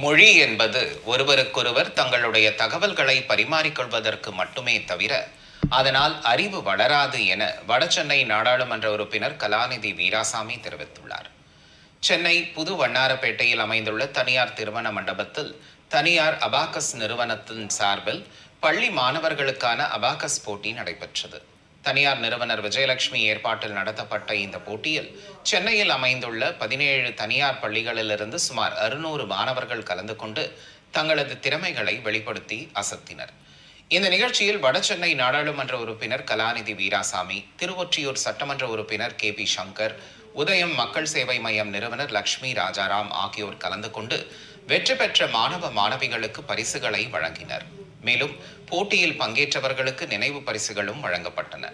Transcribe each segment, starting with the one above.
மொழி என்பது ஒருவருக்கொருவர் தங்களுடைய தகவல்களை பரிமாறிக்கொள்வதற்கு மட்டுமே தவிர அதனால் அறிவு வளராது என வடசென்னை நாடாளுமன்ற உறுப்பினர் கலாநிதி வீராசாமி தெரிவித்துள்ளார். சென்னை புது வண்ணாரப்பேட்டையில் அமைந்துள்ள தனியார் திருமண மண்டபத்தில் தனியார் அபாகஸ் நிறுவனத்தின் சார்பில் பள்ளி மாணவர்களுக்கான அபாகஸ் போட்டி நடைபெற்றது. தனியார் நிறுவனர் விஜயலட்சுமி ஏற்பாட்டில் நடத்தப்பட்ட இந்த போட்டியில் சென்னையில் அமைந்துள்ள 17 தனியார் பள்ளிகளிலிருந்து சுமார் 600 மாணவர்கள் கலந்து கொண்டு தங்களது திறமைகளை வெளிப்படுத்தி அசத்தினர். இந்த நிகழ்ச்சியில் வடசென்னை நாடாளுமன்ற உறுப்பினர் கலாநிதி வீராசாமி, திருவொற்றியூர் சட்டமன்ற உறுப்பினர் KP சங்கர், உதயம் மக்கள் சேவை மையம் நிறுவனர் லட்சுமி ராஜாராம் ஆகியோர் கலந்து கொண்டு வெற்றி பெற்ற மாணவ மாணவிகளுக்கு பரிசுகளை வழங்கினர். மேலும் போட்டியில் பங்கேற்றவர்களுக்கு நினைவு பரிசுகளும் வழங்கப்பட்டன.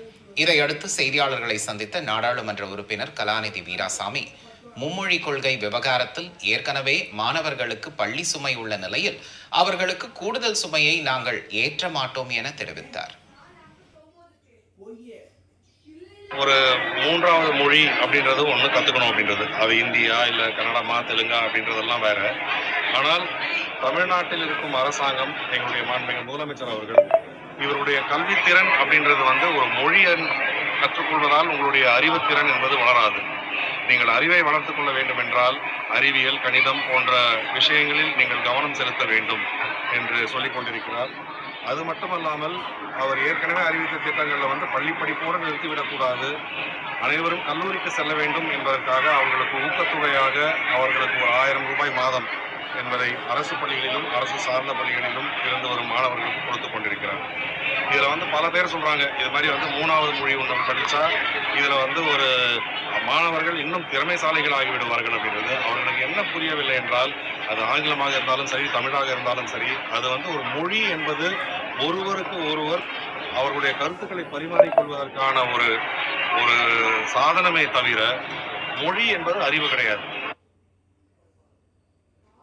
இதையடுத்து செய்தியாளர்களை சந்தித்த நாடாளுமன்ற உறுப்பினர் கலாநிதி வீராசாமி, மும்மொழி கொள்கை விவகாரத்தில் ஏற்கனவே மாணவர்களுக்கு பள்ளி சுமை உள்ள நிலையில் அவர்களுக்கு கூடுதல் சுமையை நாங்கள் ஏற்ற மாட்டோம் என தெரிவித்தார். ஒரு மூன்றாவது மொழி அப்படின்றது ஒன்று கற்றுக்கணும் அப்படின்றது, அது இந்தியா இல்லை கன்னடமா தெலுங்கா அப்படின்றதெல்லாம் வேற. ஆனால் தமிழ்நாட்டில் இருக்கும் அரசாங்கம், எங்களுடைய மாண்புமிகு முதலமைச்சர் அவர்கள், இவருடைய கல்வித்திறன் அப்படின்றது ஒரு மொழியை கற்றுக்கொள்வதால் உங்களுடைய அறிவுத்திறன் என்பது வளராது. நீங்கள் அறிவை வளர்த்துக் கொள்ள வேண்டும் என்றால் அறிவியல், கணிதம் போன்ற விஷயங்களில் நீங்கள் கவனம் செலுத்த வேண்டும் என்று சொல்லிக் கொண்டிருக்கிறார். அது மட்டுமல்லாமல் அவர் ஏற்கனவே அறிவித்த திட்டங்களில் பள்ளி படிப்போடு நிறுத்திவிடக்கூடாது, அனைவரும் கல்லூரிக்கு செல்ல வேண்டும் என்பதற்காக அவர்களுக்கு ஊக்கத்தொகையாக அவர்களுக்கு ஒரு 1000 ரூபாய் மாதம் என்பதை அரசு பள்ளிகளிலும் அரசு சார்ந்த பள்ளிகளிலும் இருந்து வரும் மாணவர்களுக்கு கொடுத்து கொண்டிருக்கிறார். இதில் பல பேர் சொல்கிறாங்க, இது மாதிரி 3வது மொழி ஒன்று படித்தா இதில் ஒரு மாணவர்கள் இன்னும் திறமைசாலிகள் ஆகிவிடுவார்கள் அப்படின்றது. அவர்களுக்கு என்ன புரியவில்லை என்றால், அது ஆங்கிலமாக இருந்தாலும் சரி, தமிழாக இருந்தாலும் சரி, அது ஒரு மொழி என்பது ஒருவருக்கு ஒருவர் அவர்களுடைய கருத்துக்களை பரிமாறிக்கொள்வதற்கான ஒரு சாதனமே தவிர மொழி என்பது அறிவு கிடையாது.